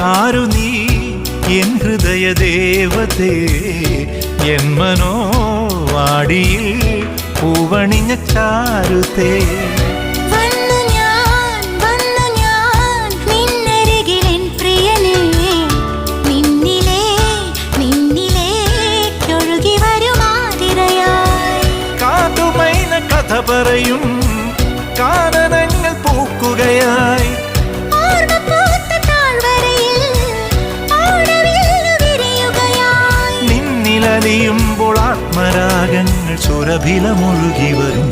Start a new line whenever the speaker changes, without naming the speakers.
ആരു നീ എൻ ഹൃദയ ദേവതേ എൻ മനോവാടിയിൽ പൂവണിഞ്ഞ ചാരുതേ കഥ പറയും കാനനങ്ങൾ പൂക്കുകയായി നിന്നിലലിയുമ്പോൾ ആത്മരാഗങ്ങൾ സുരഭിലമൊഴുകി വരും